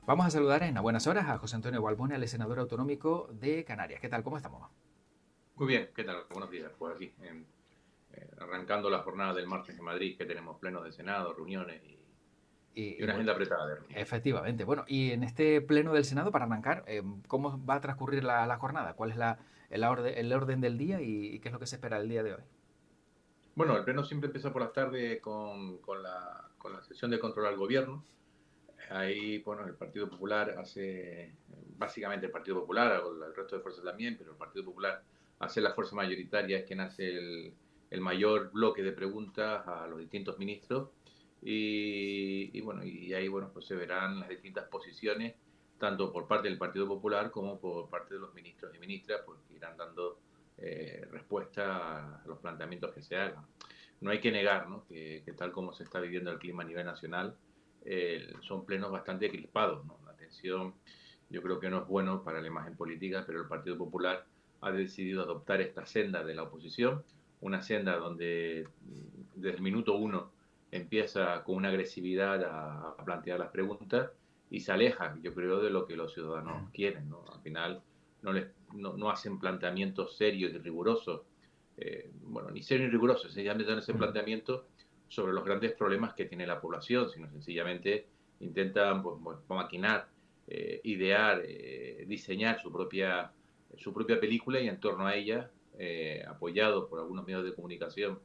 Vamos a saludar en a buenas horas a José Antonio Balbona, el senador autonómico de Canarias. ¿Qué tal? ¿Cómo estamos? Muy bien, ¿qué tal? Buenos días, pues aquí, arrancando la jornada del martes en Madrid, que tenemos plenos de Senado, reuniones y una Bueno, agenda apretada de reuniones. efectivamente. Bueno, y en este pleno del Senado, para arrancar, ¿cómo va a transcurrir la jornada? ¿Cuál es el orden del día y qué es lo que se espera el día de hoy? Bueno, el pleno siempre empieza por las tardes con la sesión de control al gobierno. Ahí, bueno, el Partido Popular hace, básicamente el Partido Popular, o el resto de fuerzas también, pero el Partido Popular hace la fuerza mayoritaria, es quien hace el mayor bloque de preguntas a los distintos ministros. Bueno, y ahí, bueno, pues se verán las distintas posiciones, tanto por parte del Partido Popular como por parte de los ministros y ministras, pues que irán dando respuesta a los planteamientos que se hagan. No hay que negar, ¿no?, que tal como se está viviendo el clima a nivel nacional, son plenos bastante crispados, ¿no? La tensión yo creo que no es bueno para la imagen política, pero el Partido Popular ha decidido adoptar esta senda de la oposición, una senda donde desde el minuto uno empieza con una agresividad a plantear las preguntas y se aleja, yo creo, de lo que los ciudadanos quieren, ¿no? Al final no hacen planteamientos serios y rigurosos, bueno, ni serios ni rigurosos, sencillamente dan ese planteamiento sobre los grandes problemas que tiene la población, sino sencillamente intentan pues, maquinar, idear, diseñar su propia película y en torno a ella, apoyado por algunos medios de comunicación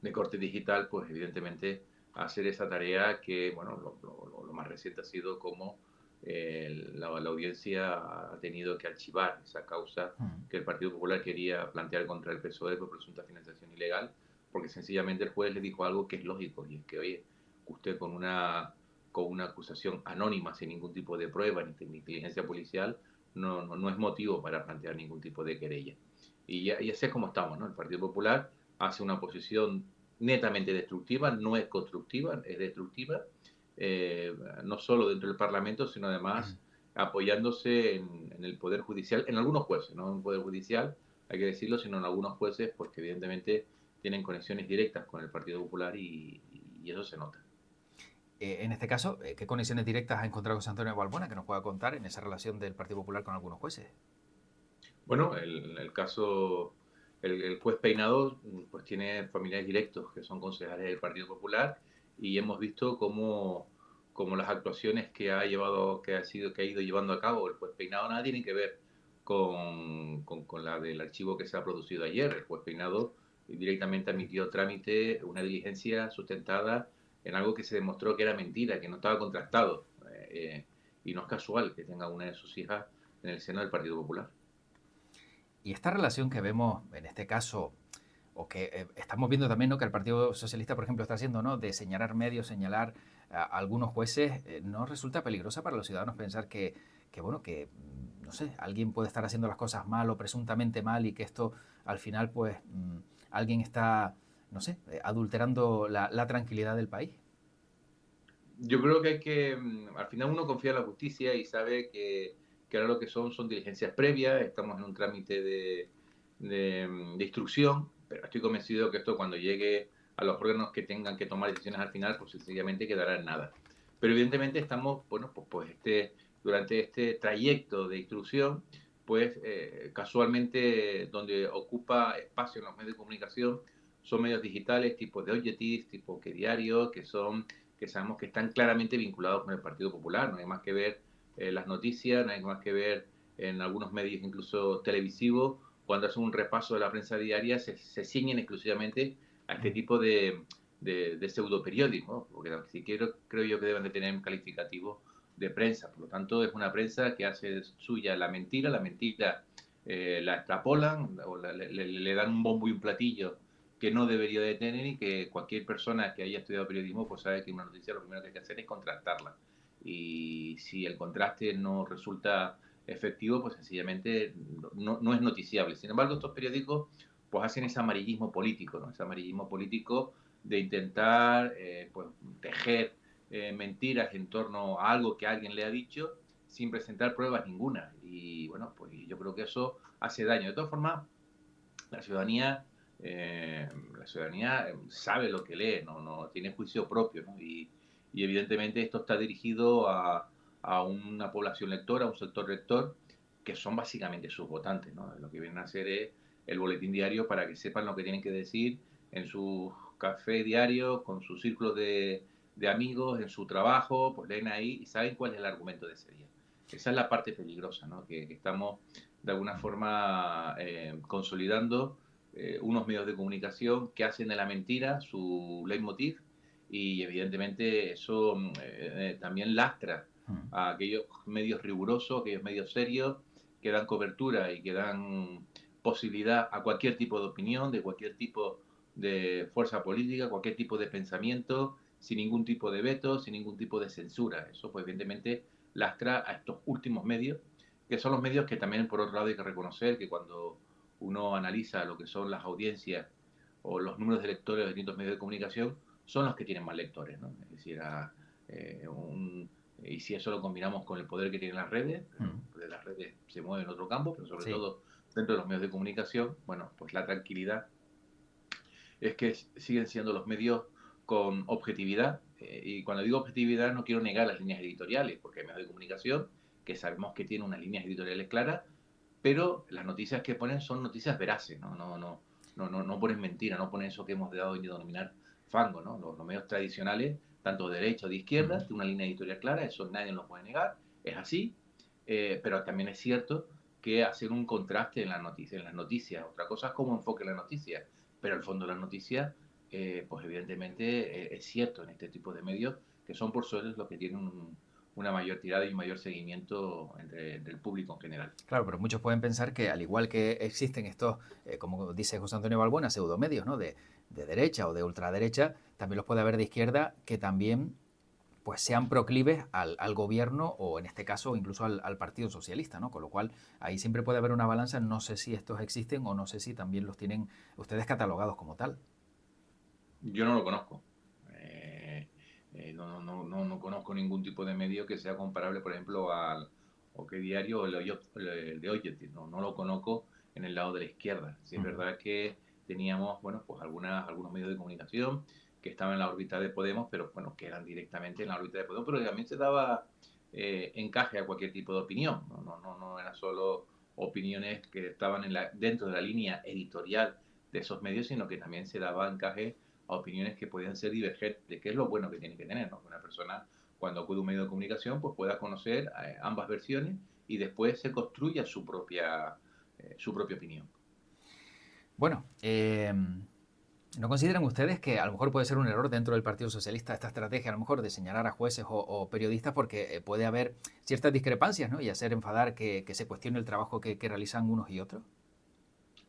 de corte digital, pues evidentemente hacer esa tarea que, bueno, lo más reciente ha sido como la audiencia ha tenido que archivar esa causa que el Partido Popular quería plantear contra el PSOE por presunta financiación ilegal, porque sencillamente el juez le dijo algo que es lógico, y es que, oye, usted con una acusación anónima, sin ningún tipo de prueba ni inteligencia policial, no es motivo para plantear ningún tipo de querella. Y así es como estamos, ¿no? El Partido Popular hace una posición netamente destructiva, no es constructiva, es destructiva, eh, no solo dentro del Parlamento, sino además apoyándose en el Poder Judicial, en algunos jueces, no en el Poder Judicial, hay que decirlo, sino en algunos jueces, porque evidentemente tienen conexiones directas con el Partido Popular y eso se nota. En este caso, ¿qué conexiones directas ha encontrado José Antonio Balbona que nos pueda contar en esa relación del Partido Popular con algunos jueces? Bueno, el caso, el juez Peinado, pues tiene familiares directos que son concejales del Partido Popular, y hemos visto cómo las actuaciones que ha ido llevando a cabo el juez Peinado nada tienen que ver con la del archivo que se ha producido ayer. El juez Peinado directamente admitió trámite una diligencia sustentada en algo que se demostró que era mentira, que no estaba contrastado. Y no es casual que tenga una de sus hijas en el seno del Partido Popular. Y esta relación que vemos en este caso, o que estamos viendo también, ¿no?, que el Partido Socialista, por ejemplo, está haciendo, ¿no?, de señalar medios, señalar a algunos jueces, ¿no resulta peligrosa para los ciudadanos pensar bueno, que, no sé, alguien puede estar haciendo las cosas mal o presuntamente mal y que esto al final, pues, alguien está, no sé, adulterando la tranquilidad del país? Yo creo que al final uno confía en la justicia y sabe que ahora lo que son diligencias previas, estamos en un trámite de instrucción, pero estoy convencido que esto, cuando llegue a los órganos que tengan que tomar decisiones al final, pues sencillamente quedará en nada. Pero evidentemente estamos, bueno, pues durante este trayecto de instrucción, pues casualmente donde ocupa espacio en los medios de comunicación son medios digitales tipo de Objective, tipo Que Diario, que sabemos que están claramente vinculados con el Partido Popular. No hay más que ver las noticias, no hay más que ver en algunos medios incluso televisivos, cuando hacen un repaso de la prensa diaria, se ciñen exclusivamente a este tipo de pseudoperiódicos, porque si creo yo que deben de tener un calificativo de prensa. Por lo tanto, es una prensa que hace suya la mentira la extrapolan o le dan un bombo y un platillo que no debería de tener, y que cualquier persona que haya estudiado periodismo pues sabe que una noticia lo primero que hay que hacer es contrastarla. Y si el contraste no resulta efectivo, pues sencillamente no es noticiable. Sin embargo, estos periódicos pues hacen ese amarillismo político, ¿no? Ese amarillismo político de intentar pues tejer mentiras en torno a algo que alguien le ha dicho sin presentar pruebas ninguna. Y bueno, pues yo creo que eso hace daño. De todas formas, la ciudadanía, la ciudadanía sabe lo que lee, no tiene juicio propio, ¿no? Y evidentemente esto está dirigido a una población lectora, a un sector lector, que son básicamente sus votantes, ¿no? Lo que vienen a hacer es el boletín diario para que sepan lo que tienen que decir en su café diario, con su círculo de amigos, en su trabajo, pues leen ahí y saben cuál es el argumento de ese día. Esa es la parte peligrosa, ¿no? Que estamos de alguna forma consolidando unos medios de comunicación que hacen de la mentira su leitmotiv y evidentemente eso también lastra a aquellos medios rigurosos, aquellos medios serios que dan cobertura y que dan posibilidad a cualquier tipo de opinión, de cualquier tipo de fuerza política, cualquier tipo de pensamiento, sin ningún tipo de veto, sin ningún tipo de censura. Eso, pues, evidentemente, lastra a estos últimos medios, que son los medios que también, por otro lado, hay que reconocer que cuando uno analiza lo que son las audiencias o los números de lectores de distintos medios de comunicación, son los que tienen más lectores, ¿no? Es decir, y si eso lo combinamos con el poder que tienen las redes, pues las redes se mueven en otro campo, pero sobre Sí. todo dentro de los medios de comunicación, bueno, pues la tranquilidad es que siguen siendo los medios con objetividad. Y cuando digo objetividad no quiero negar las líneas editoriales, porque hay medios de comunicación que sabemos que tienen unas líneas editoriales claras, pero las noticias que ponen son noticias veraces, no ponen mentira, no ponen eso que hemos dado a denominar fango, ¿no? Los medios tradicionales, tanto de derecha o de izquierda, tienen una línea editorial clara, eso nadie lo puede negar, es así, pero también es cierto que hacer un contraste en, en las noticias, otra cosa es cómo enfoque la noticia, pero el fondo de la noticia, pues evidentemente es cierto en este tipo de medios, que son por suerte los que tienen una mayor tirada y un mayor seguimiento entre el público en general. Claro, pero muchos pueden pensar que al igual que existen estos, como dice José Antonio Balbuena, pseudomedios, ¿no? De derecha o de ultraderecha, también los puede haber de izquierda que también pues sean proclives al gobierno o en este caso incluso al Partido Socialista, ¿no? Con lo cual ahí siempre puede haber una balanza, no sé si estos existen o no sé si también los tienen ustedes catalogados como tal. Yo no lo conozco. No conozco ningún tipo de medio que sea comparable, por ejemplo, al o qué diario o el de Objective. No lo conozco en el lado de la izquierda. Sí, es verdad que teníamos, bueno, pues algunos medios de comunicación que estaban en la órbita de Podemos, pero bueno, que eran directamente en la órbita de Podemos, pero también se daba encaje a cualquier tipo de opinión. No eran solo opiniones que estaban dentro de la línea editorial de esos medios, sino que también se daba encaje a opiniones que podían ser divergentes, que es lo bueno que tiene que tener, ¿no? Que una persona cuando acude a un medio de comunicación pues pueda conocer ambas versiones y después se construya su propia opinión. Bueno, ¿no consideran ustedes que a lo mejor puede ser un error dentro del Partido Socialista esta estrategia, a lo mejor de señalar a jueces o periodistas porque puede haber ciertas discrepancias, ¿no? Y hacer enfadar que se cuestione el trabajo que realizan unos y otros?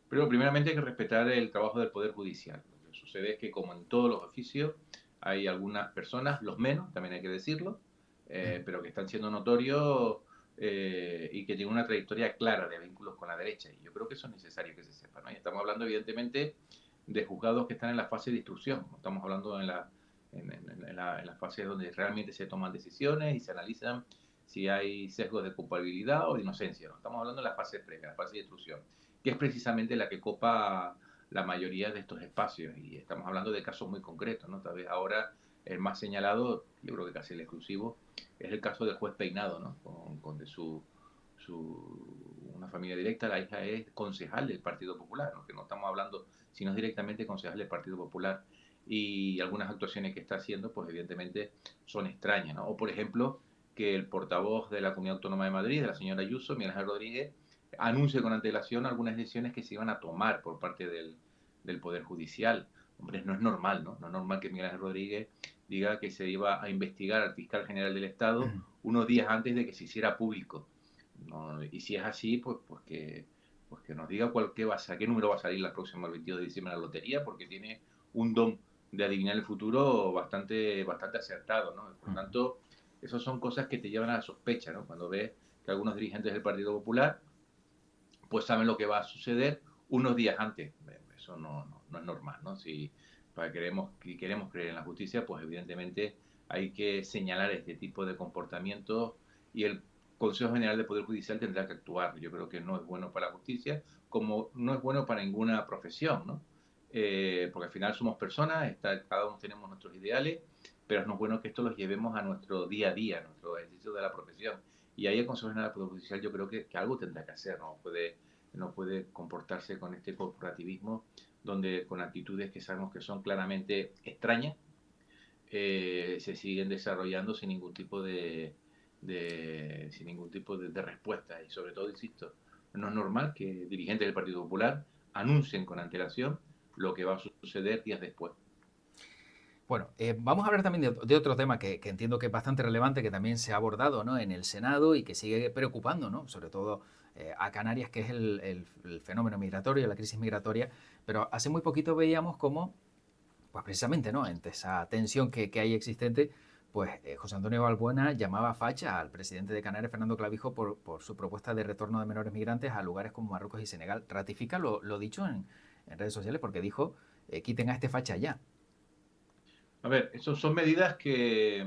Pero primeramente hay que respetar el trabajo del Poder Judicial. Lo que sucede es que como en todos los oficios hay algunas personas, los menos, también hay que decirlo, pero que están siendo notorios y que tienen una trayectoria clara de vínculos con la derecha. Y yo creo que eso es necesario que se sepa, ¿no? Y estamos hablando evidentemente de juzgados que están en la fase de instrucción. No estamos hablando en la fase donde realmente se toman decisiones y se analizan si hay sesgos de culpabilidad o de inocencia. ¿No? Estamos hablando de la fase previa, la fase de instrucción, que es precisamente la que copa la mayoría de estos espacios. Y estamos hablando de casos muy concretos, ¿no? Tal vez ahora el más señalado, yo creo que casi el exclusivo, es el caso del juez Peinado, ¿no? Con de una familia directa, la hija es concejal del Partido Popular, ¿no? Que no estamos hablando, sino directamente concejal del Partido Popular. Y algunas actuaciones que está haciendo, pues evidentemente son extrañas, ¿no? O por ejemplo, que el portavoz de la Comunidad Autónoma de Madrid, de la señora Ayuso, Miguel Ángel Rodríguez, anuncie con antelación algunas decisiones que se iban a tomar por parte del Poder Judicial. Hombre, no es normal, ¿no? No es normal que Miguel Ángel Rodríguez diga que se iba a investigar al fiscal general del Estado unos días antes de que se hiciera público. No, y si es así, pues que nos diga qué número va a salir la próxima el 22 de diciembre en la lotería, porque tiene un don de adivinar el futuro bastante acertado, ¿no? Por lo tanto, esas son cosas que te llevan a la sospecha, ¿no? Cuando ves que algunos dirigentes del Partido Popular pues saben lo que va a suceder unos días antes. Eso no es normal, ¿no? Si queremos creer en la justicia, pues evidentemente hay que señalar este tipo de comportamientos y el Consejo General de Poder Judicial tendrá que actuar. Yo creo que no es bueno para la justicia, como no es bueno para ninguna profesión, ¿no? Porque al final somos personas, cada uno tenemos nuestros ideales pero no es bueno que esto los llevemos a nuestro día a día, a nuestro ejercicio de la profesión. Y ahí el Consejo General del Poder Judicial yo creo que algo tendrá que hacer, no puede comportarse con este corporativismo donde con actitudes que sabemos que son claramente extrañas, se siguen desarrollando sin ningún tipo de respuesta. Y sobre todo, insisto, no es normal que dirigentes del Partido Popular anuncien con antelación lo que va a suceder días después. Bueno, vamos a hablar también de otro tema que entiendo que es bastante relevante, que también se ha abordado, ¿no?, en el Senado y que sigue preocupando, ¿no?, sobre todo a Canarias, que es el fenómeno migratorio, la crisis migratoria. Pero hace muy poquito veíamos cómo, pues precisamente, ¿no?, entre esa tensión que hay existente, pues José Antonio Balbuena llamaba facha al presidente de Canarias, Fernando Clavijo, por su propuesta de retorno de menores migrantes a lugares como Marruecos y Senegal. Ratifica lo dicho en redes sociales, porque dijo, quiten a este facha ya. A ver, esas son medidas que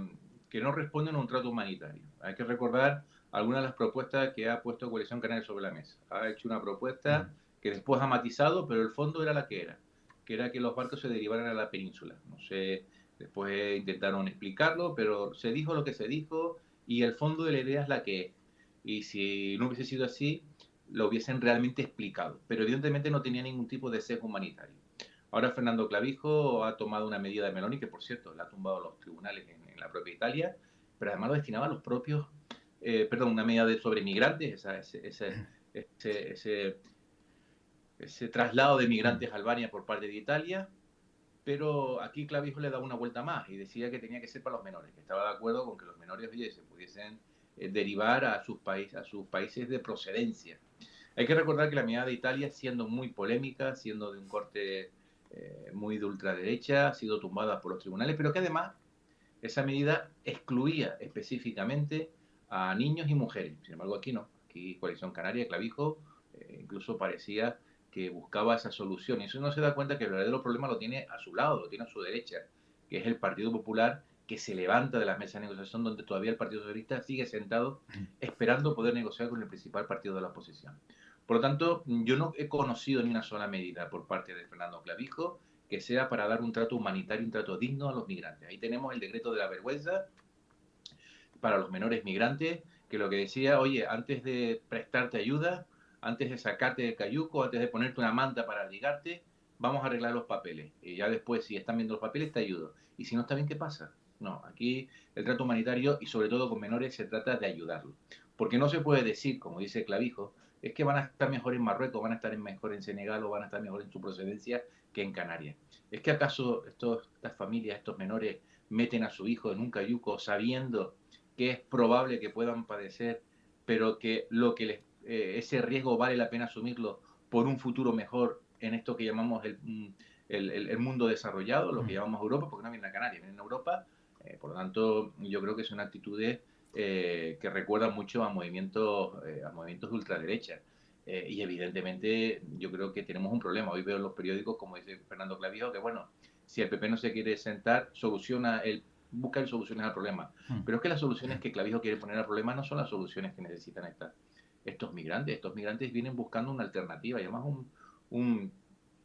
no responden a un trato humanitario. Hay que recordar algunas de las propuestas que ha puesto Coalición Canaria sobre la mesa. Ha hecho una propuesta que después ha matizado, pero el fondo era la que era que los barcos se derivaran a la península. No sé, después intentaron explicarlo, pero se dijo lo que se dijo y el fondo de la idea es la que es. Y si no hubiese sido así, lo hubiesen realmente explicado. Pero evidentemente no tenía ningún tipo de sesgo humanitario. Ahora Fernando Clavijo ha tomado una medida de Meloni, que por cierto la ha tumbado los tribunales en la propia Italia, pero además lo destinaba a los propios, una medida sobre migrantes, ese traslado de migrantes a Albania por parte de Italia, pero aquí Clavijo le daba una vuelta más y decía que tenía que ser para los menores, que estaba de acuerdo con que los menores, oye, se pudiesen derivar a sus países de procedencia. Hay que recordar que la medida de Italia, siendo muy polémica, siendo de un corte muy de ultraderecha, ha sido tumbada por los tribunales, pero que además esa medida excluía específicamente a niños y mujeres. Sin embargo, aquí no. Aquí Coalición Canaria, Clavijo, incluso parecía que buscaba esa solución. Y eso no se da cuenta que el verdadero problema lo tiene a su lado, lo tiene a su derecha, que es el Partido Popular, que se levanta de las mesas de negociación donde todavía el Partido Socialista sigue sentado esperando poder negociar con el principal partido de la oposición. Por lo tanto, yo no he conocido ni una sola medida por parte de Fernando Clavijo que sea para dar un trato humanitario, un trato digno a los migrantes. Ahí tenemos el decreto de la vergüenza para los menores migrantes, que lo que decía, oye, antes de prestarte ayuda, antes de sacarte del cayuco, antes de ponerte una manta para ligarte, vamos a arreglar los papeles. Y ya después, si están viendo los papeles, te ayudo. Y si no está bien, ¿qué pasa? No, aquí el trato humanitario y sobre todo con menores se trata de ayudarlos. Porque no se puede decir, como dice Clavijo, es que van a estar mejor en Marruecos, van a estar mejor en Senegal o van a estar mejor en su procedencia que en Canarias. ¿Es que acaso estas familias, estos menores, meten a su hijo en un cayuco sabiendo que es probable que puedan padecer, pero que ese riesgo vale la pena asumirlo por un futuro mejor en esto que llamamos el mundo desarrollado, lo que llamamos Europa, porque no vienen a Canarias, vienen a Europa? Por lo tanto, yo creo que son actitudes que recuerdan mucho a movimientos de ultraderecha. Y evidentemente yo creo que tenemos un problema. Hoy veo en los periódicos, como dice Fernando Clavijo, que bueno, si el PP no se quiere sentar, buscan soluciones al problema. Pero es que las soluciones que Clavijo quiere poner al problema no son las soluciones que necesitan estos migrantes. Estos migrantes vienen buscando una alternativa y además un,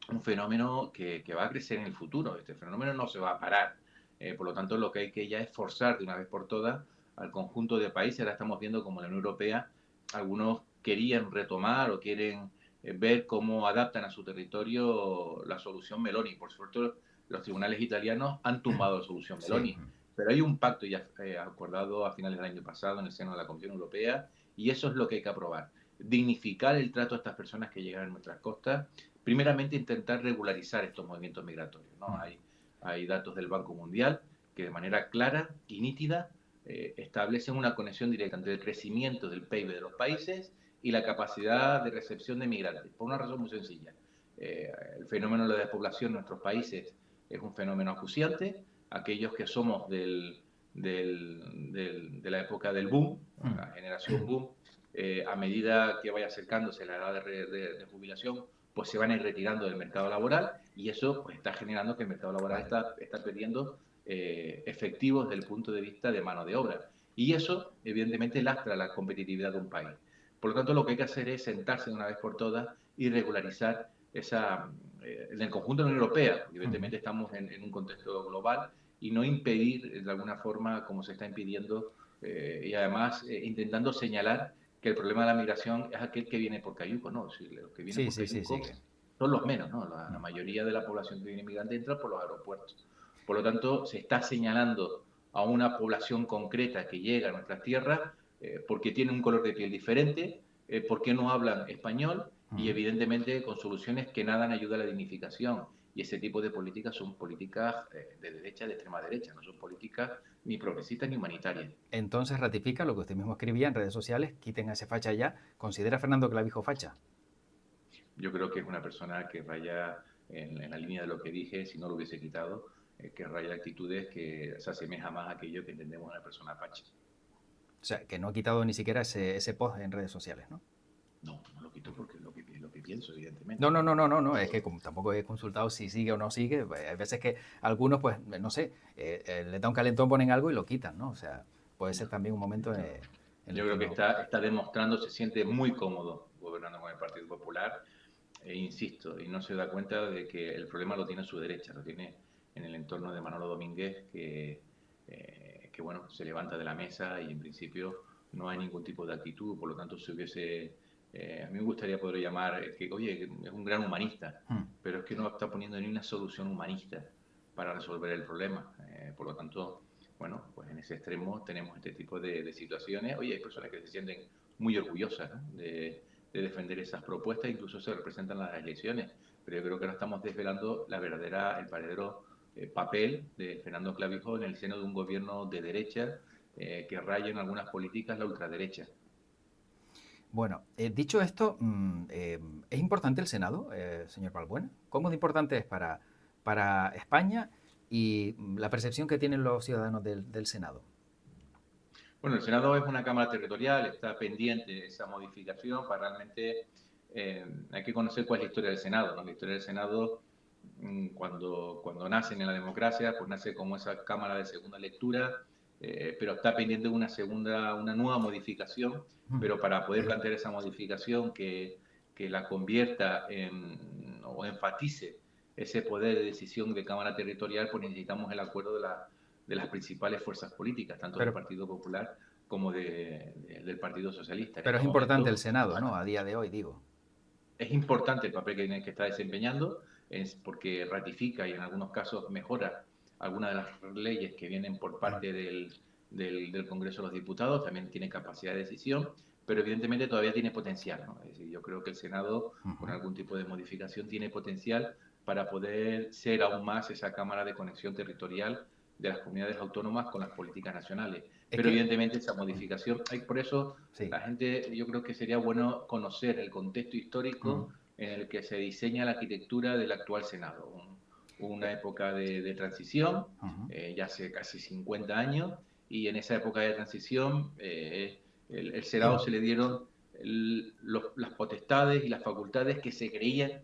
un fenómeno que va a crecer en el futuro. Este fenómeno no se va a parar. Por lo tanto, lo que hay que ya es forzar de una vez por todas al conjunto de países. Ahora estamos viendo como la Unión Europea, algunos querían retomar o quieren ver cómo adaptan a su territorio la solución Meloni. Por suerte, los tribunales italianos han tumbado la solución Meloni. Sí. Pero hay un pacto ya acordado a finales del año pasado en el seno de la Comisión Europea y eso es lo que hay que aprobar. Dignificar el trato a estas personas que llegan a nuestras costas. Primeramente, intentar regularizar estos movimientos migratorios, ¿no? Hay datos del Banco Mundial que de manera clara y nítida establecen una conexión directa entre el crecimiento del PIB de los países y la capacidad de recepción de migrantes, por una razón muy sencilla. El fenómeno de la despoblación en nuestros países es un fenómeno acuciante. Aquellos que somos de la época del boom, la generación boom, a medida que vaya acercándose la edad de jubilación, pues se van a ir retirando del mercado laboral y eso pues está generando que el mercado laboral está perdiendo efectivos desde el punto de vista de mano de obra. Y eso, evidentemente, lastra la competitividad de un país. Por lo tanto, lo que hay que hacer es sentarse de una vez por todas y regularizar en el conjunto de la Unión Europea. Evidentemente, estamos en un contexto global y no impedir de alguna forma como se está impidiendo y además intentando señalar que el problema de la migración es aquel que viene por Cayuco, ¿no? Si los que vienen Sí, por sí, sí, sí. Cayuco son los menos, ¿no? La mayoría de la población que viene migrante entra por los aeropuertos. Por lo tanto, se está señalando a una población concreta que llega a nuestras tierras porque tiene un color de piel diferente, porque no hablan español y evidentemente con soluciones que nada ayuda a la dignificación. Y ese tipo de políticas son políticas de derecha, de extrema derecha, no son políticas ni progresistas ni humanitarias. Entonces ratifica lo que usted mismo escribía en redes sociales, quiten a ese facha ya. ¿Considera a Fernando Clavijo facha? Yo creo que es una persona que raya en la línea de lo que dije, si no lo hubiese quitado, que raya actitudes que se asemeja más a aquello que entendemos una persona facha. O sea, que no ha quitado ni siquiera ese post en redes sociales, ¿no? No, no lo quito porque es lo que pienso, evidentemente. No, no, no, no, no, no, es que como tampoco he consultado si sigue o no sigue, hay veces que algunos, pues, no sé, le da un calentón, ponen algo y lo quitan, ¿no? O sea, puede ser No, también un momento no. en Yo el creo que que no... está demostrando, se siente muy cómodo gobernando con el Partido Popular, e insisto, y no se da cuenta de que el problema lo tiene a su derecha, lo tiene en el entorno de Manolo Domínguez, que bueno, se levanta de la mesa y en principio no hay ningún tipo de actitud, por lo tanto si hubiese, a mí me gustaría poder llamar, que oye, es un gran humanista, pero es que no está poniendo ni una solución humanista para resolver el problema, por lo tanto, bueno, pues en ese extremo tenemos este tipo de situaciones, oye, hay personas que se sienten muy orgullosas, ¿no? de defender esas propuestas, incluso se representan las elecciones, pero yo creo que ahora estamos desvelando el verdadero papel de Fernando Clavijo en el seno de un gobierno de derecha que raya en algunas políticas la ultraderecha. Bueno, dicho esto, ¿es importante el Senado, señor Balbuena? ¿Cómo de importante es para España y la percepción que tienen los ciudadanos del Senado? Bueno, el Senado es una Cámara territorial, está pendiente esa modificación para realmente hay que conocer cuál es la historia del Senado, ¿no? La historia del Senado, cuando nacen en la democracia, pues nace como esa Cámara de segunda lectura, pero está pendiente de una nueva modificación, pero para poder plantear esa modificación que la convierta o enfatice ese poder de decisión de Cámara Territorial, pues necesitamos el acuerdo de las principales fuerzas políticas, tanto del Pero, Partido Popular como del Partido Socialista. En pero este es importante el momento Senado, ¿no? A día de hoy, digo. es importante el papel que está desempeñando, es porque ratifica y en algunos casos mejora algunas de las leyes que vienen por parte del Congreso de los Diputados, también tiene capacidad de decisión, pero evidentemente todavía tiene potencial, ¿no? Es decir, yo creo que el Senado, con algún tipo de modificación, tiene potencial para poder ser aún más esa cámara de conexión territorial de las comunidades autónomas con las políticas nacionales. Es Pero que, evidentemente esa modificación, por eso sí. la gente, yo creo que sería bueno conocer el contexto histórico en el que se diseña la arquitectura del actual Senado. Una época de transición, ya hace casi 50 años, y en esa época de transición el Senado se le dieron las potestades y las facultades que se creían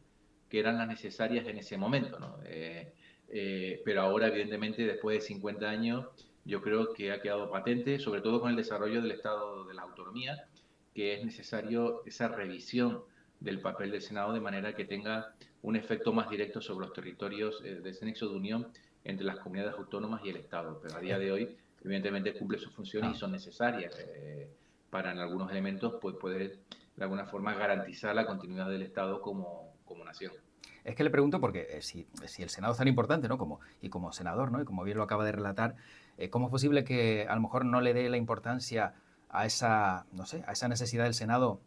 que eran las necesarias en ese momento, ¿no? Pero ahora, evidentemente, después de 50 años, yo creo que ha quedado patente, sobre todo con el desarrollo del Estado de la Autonomía, que es necesario esa revisión del papel del Senado de manera que tenga un efecto más directo sobre los territorios de ese nexo de unión entre las comunidades autónomas y el Estado. Pero a día de hoy, evidentemente, cumple sus funciones y son necesarias para, en algunos elementos, pues, poder de alguna forma garantizar la continuidad del Estado como nación. Es que le pregunto porque si el Senado es tan importante, ¿no? Y como senador, ¿no? Y como bien lo acaba de relatar, ¿cómo es posible que a lo mejor no le dé la importancia a esa, no sé, a esa necesidad del Senado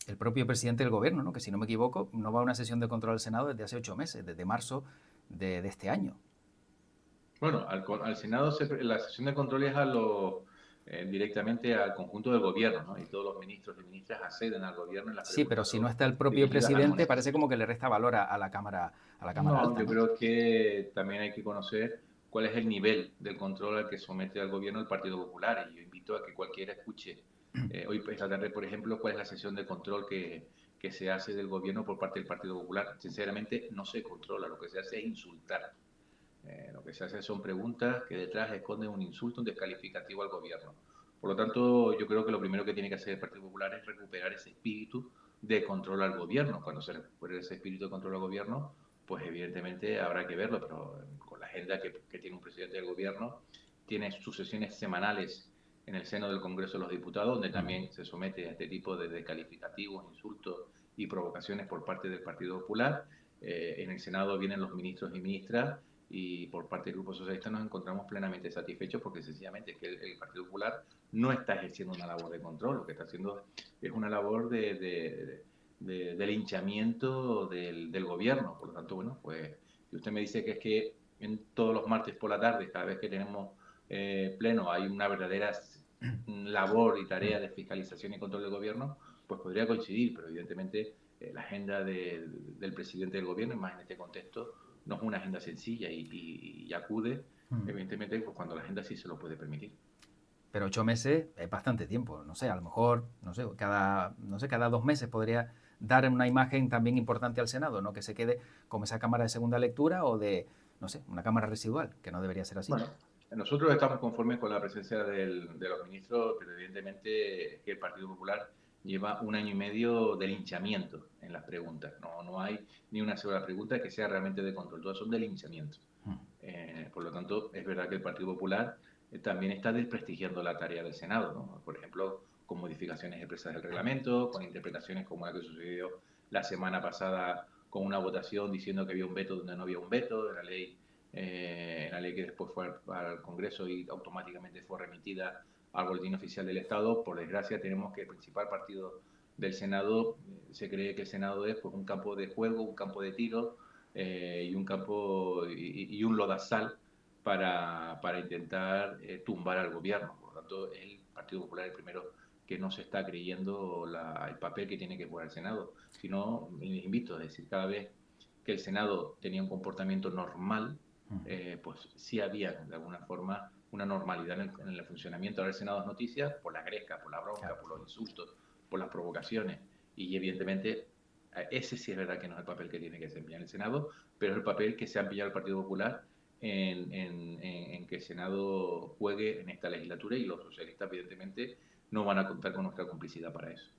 el propio presidente del gobierno, ¿no? Que si no me equivoco, no va a una sesión de control del Senado desde hace 8 meses, desde marzo de este año. Bueno, al Senado la sesión de control es directamente al conjunto del gobierno, ¿no? Y todos los ministros y ministras acceden al gobierno en las Sí, pero preguntas si no está el propio dirigidas al presidente, parece municipio. como que le resta valor a la Cámara No, Alta, yo ¿no? creo que también hay que conocer cuál es el nivel del control al que somete al gobierno el Partido Popular. Y yo invito a que cualquiera escuche hoy esta tarde, por ejemplo, cuál es la sesión de control que se hace del gobierno por parte del Partido Popular. Sinceramente, no se controla, lo que se hace es insultar. Lo que se hace son preguntas que detrás esconden un insulto, un descalificativo al gobierno. Por lo tanto, yo creo que lo primero que tiene que hacer el Partido Popular es recuperar ese espíritu de control al gobierno. Cuando se recupere ese espíritu de control al gobierno, pues evidentemente habrá que verlo, pero con la agenda que tiene un presidente del gobierno, tiene sus sesiones semanales en el seno del Congreso de los Diputados, donde también se somete a este tipo de descalificativos, insultos y provocaciones por parte del Partido Popular. En el Senado vienen los ministros y ministras y por parte del Grupo Socialista nos encontramos plenamente satisfechos porque sencillamente es que el Partido Popular no está ejerciendo una labor de control, lo que está haciendo es una labor de linchamiento del gobierno. Por lo tanto, bueno, pues si usted me dice que es que en todos los martes por la tarde, cada vez que tenemos pleno, hay una verdadera labor y tarea de fiscalización y control del gobierno, pues podría coincidir, pero evidentemente la agenda del presidente del gobierno, y más en este contexto, no es una agenda sencilla y acude, evidentemente, pues cuando la agenda sí se lo puede permitir. Pero 8 meses es bastante tiempo. No sé, a lo mejor, no sé, cada 2 meses podría dar una imagen también importante al Senado, no que se quede como esa cámara de segunda lectura o de, no sé, una cámara residual, que no debería ser así. Bueno, nosotros estamos conformes con la presencia de los ministros, pero evidentemente es que el Partido Popular lleva 1 año y medio de linchamiento en las preguntas. No hay ni una sola pregunta que sea realmente de control, todas son de linchamiento. Por lo tanto, es verdad que el Partido Popular también está desprestigiando la tarea del Senado, ¿no? Por ejemplo, con modificaciones expresas del reglamento, con interpretaciones como la que sucedió la semana pasada con una votación diciendo que había un veto donde no había un veto, la ley que después fue al Congreso y automáticamente fue remitida al Boletín Oficial del Estado. Por desgracia, tenemos que el principal partido del Senado, se cree que el Senado es pues, un campo de juego, un campo de tiro y un campo y un lodazal para intentar tumbar al gobierno. Por lo tanto, es el Partido Popular el primero que no se está creyendo el papel que tiene que jugar el Senado. Si no, les invito, es decir, cada vez que el Senado tenía un comportamiento normal, pues sí había de alguna forma una normalidad en el funcionamiento. Ahora el Senado es noticia por la gresca, por la bronca, Claro. por los insultos, por las provocaciones. Y evidentemente ese sí es verdad que no es el papel que tiene que desempeñar el Senado, pero es el papel que se ha empeñado el Partido Popular en que el Senado juegue en esta legislatura y los socialistas evidentemente no van a contar con nuestra complicidad para eso.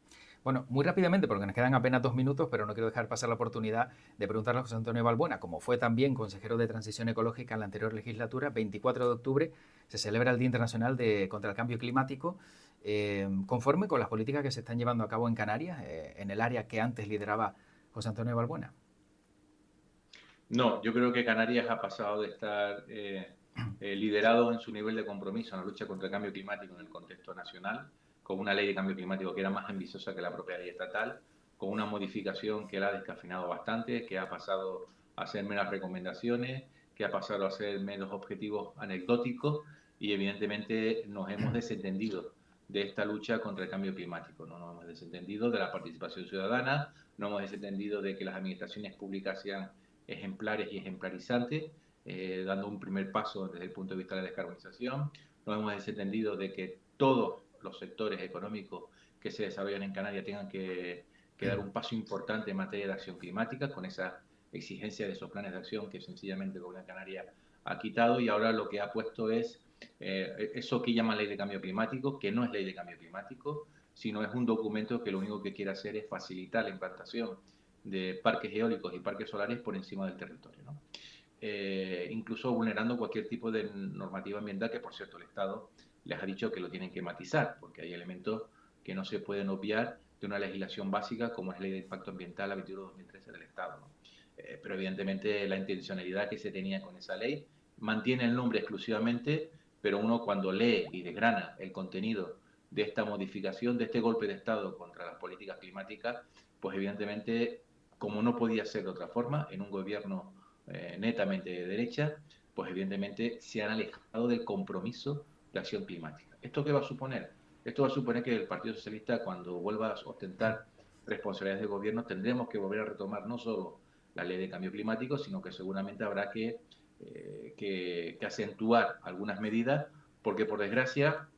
Bueno, muy rápidamente, porque nos quedan apenas 2 minutos, pero no quiero dejar pasar la oportunidad de preguntarle a José Antonio Balbuena, como fue también consejero de Transición Ecológica en la anterior legislatura, 24 de octubre se celebra el Día Internacional contra el Cambio Climático. Conforme con las políticas que se están llevando a cabo en Canarias, en el área que antes lideraba José Antonio Balbuena. No, yo creo que Canarias ha pasado de estar liderado en su nivel de compromiso en la lucha contra el cambio climático en el contexto nacional, con una ley de cambio climático que era más ambiciosa que la propia ley estatal, con una modificación que la ha descafeinado bastante, que ha pasado a ser meras recomendaciones, que ha pasado a ser menos objetivos anecdóticos y evidentemente nos hemos desentendido de esta lucha contra el cambio climático. No nos hemos desentendido de la participación ciudadana, no hemos desentendido de que las administraciones públicas sean ejemplares y ejemplarizantes, dando un primer paso desde el punto de vista de la descarbonización. Nos hemos desentendido de que todos los sectores económicos que se desarrollan en Canarias tengan que dar un paso importante en materia de acción climática, con esa exigencia de esos planes de acción que sencillamente el Gobierno de Canarias ha quitado y ahora lo que ha puesto es eso que llaman ley de cambio climático, que no es ley de cambio climático, sino es un documento que lo único que quiere hacer es facilitar la implantación de parques eólicos y parques solares por encima del territorio, ¿no? Incluso vulnerando cualquier tipo de normativa ambiental que, por cierto, el Estado les ha dicho que lo tienen que matizar, porque hay elementos que no se pueden obviar de una legislación básica como es la Ley de Impacto Ambiental, la 21/2013 del Estado, ¿no? Pero evidentemente la intencionalidad que se tenía con esa ley mantiene el nombre exclusivamente, pero uno cuando lee y desgrana el contenido de esta modificación, de este golpe de Estado contra las políticas climáticas, pues evidentemente, como no podía ser de otra forma, en un gobierno netamente de derecha, pues evidentemente se han alejado del compromiso de acción climática. ¿Esto qué va a suponer? Esto va a suponer que el Partido Socialista, cuando vuelva a ostentar responsabilidades de gobierno, tendremos que volver a retomar no solo la ley de cambio climático, sino que seguramente habrá que acentuar algunas medidas, porque por desgracia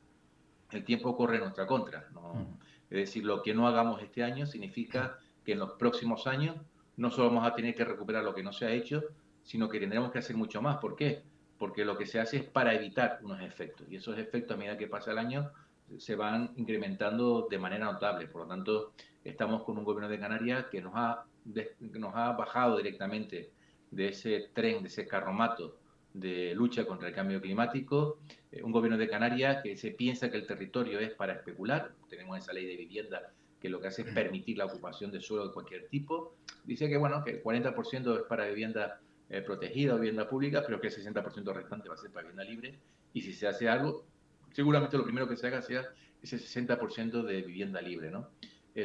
el tiempo corre en nuestra contra, ¿no? Es decir, lo que no hagamos este año significa que en los próximos años no solo vamos a tener que recuperar lo que no se ha hecho, sino que tendremos que hacer mucho más. ¿Por qué? Porque lo que se hace es para evitar unos efectos, y esos efectos a medida que pasa el año se van incrementando de manera notable. Por lo tanto, estamos con un gobierno de Canarias que nos ha bajado directamente de ese tren, de ese carromato de lucha contra el cambio climático, un gobierno de Canarias que se piensa que el territorio es para especular. Tenemos esa ley de vivienda que lo que hace es permitir la ocupación de suelo de cualquier tipo. Dice que, bueno, que el 40% es para vivienda protegida o vivienda pública, pero que el 60% restante va a ser para vivienda libre. Y si se hace algo, seguramente lo primero que se haga sea ese 60% de vivienda libre, ¿no?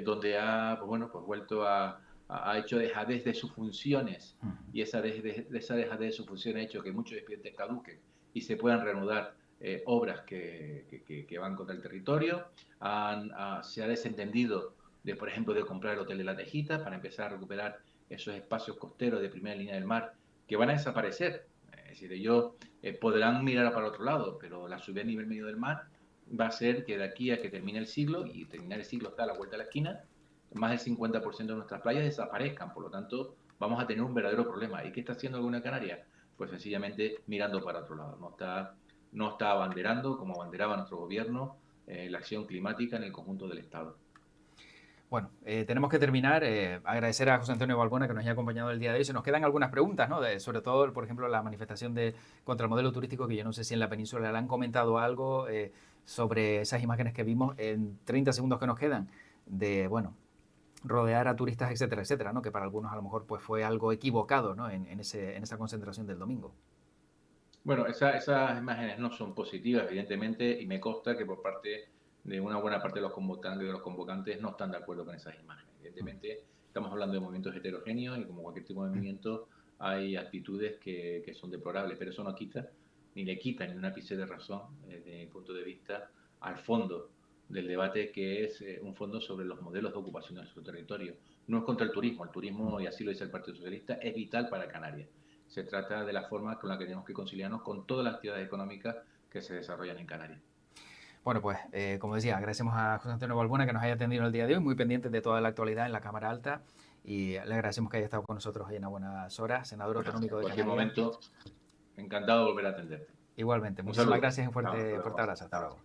Donde ha, pues bueno, pues vuelto ha hecho dejadez de sus funciones, y esa dejadez de sus funciones ha hecho que muchos expedientes caduquen y se puedan reanudar obras que van contra el territorio. Se ha desentendido de, por ejemplo, de comprar el Hotel de la Tejita para empezar a recuperar esos espacios costeros de primera línea del mar que van a desaparecer. Es decir, ellos podrán mirar para otro lado, pero la subida a nivel medio del mar va a ser que de aquí a que termine el siglo, y terminar el siglo está a la vuelta de la esquina, más del 50% de nuestras playas desaparezcan. Por lo tanto, vamos a tener un verdadero problema. ¿Y qué está haciendo alguna Canaria? Pues sencillamente mirando para otro lado. No está abanderando, como abanderaba nuestro gobierno, la acción climática en el conjunto del Estado. Bueno, tenemos que terminar. Agradecer a José Antonio Balbona que nos haya acompañado el día de hoy. Se nos quedan algunas preguntas, ¿no? Sobre todo, por ejemplo, la manifestación contra el modelo turístico, que yo no sé si en la península le han comentado algo sobre esas imágenes que vimos en 30 segundos que nos quedan, de, bueno, rodear a turistas, etcétera, etcétera, ¿no? Que para algunos a lo mejor pues fue algo equivocado, ¿no? En esa concentración del domingo. Bueno, esas imágenes no son positivas, evidentemente, y me consta que por parte de una buena parte de los convocantes no están de acuerdo con esas imágenes. Evidentemente, estamos hablando de movimientos heterogéneos y como cualquier tipo de movimiento hay actitudes que son deplorables, pero eso no quita, ni le quita ni un ápice de razón, desde mi punto de vista, al fondo del debate, que es un fondo sobre los modelos de ocupación de nuestro territorio. No es contra el turismo, y así lo dice el Partido Socialista, es vital para Canarias. Se trata de la forma con la que tenemos que conciliarnos con todas las actividades económicas que se desarrollan en Canarias. Bueno, pues como decía, agradecemos a José Antonio Balbona que nos haya atendido el día de hoy, muy pendiente de toda la actualidad en la Cámara Alta, y le agradecemos que haya estado con nosotros hoy en buenas horas, senador Bueno, autonómico en de cualquier Canarias. momento, encantado de volver a atenderte. Igualmente, Un muchísimas saludo. gracias y un Chao, hasta fuerte luego. abrazo. Hasta luego.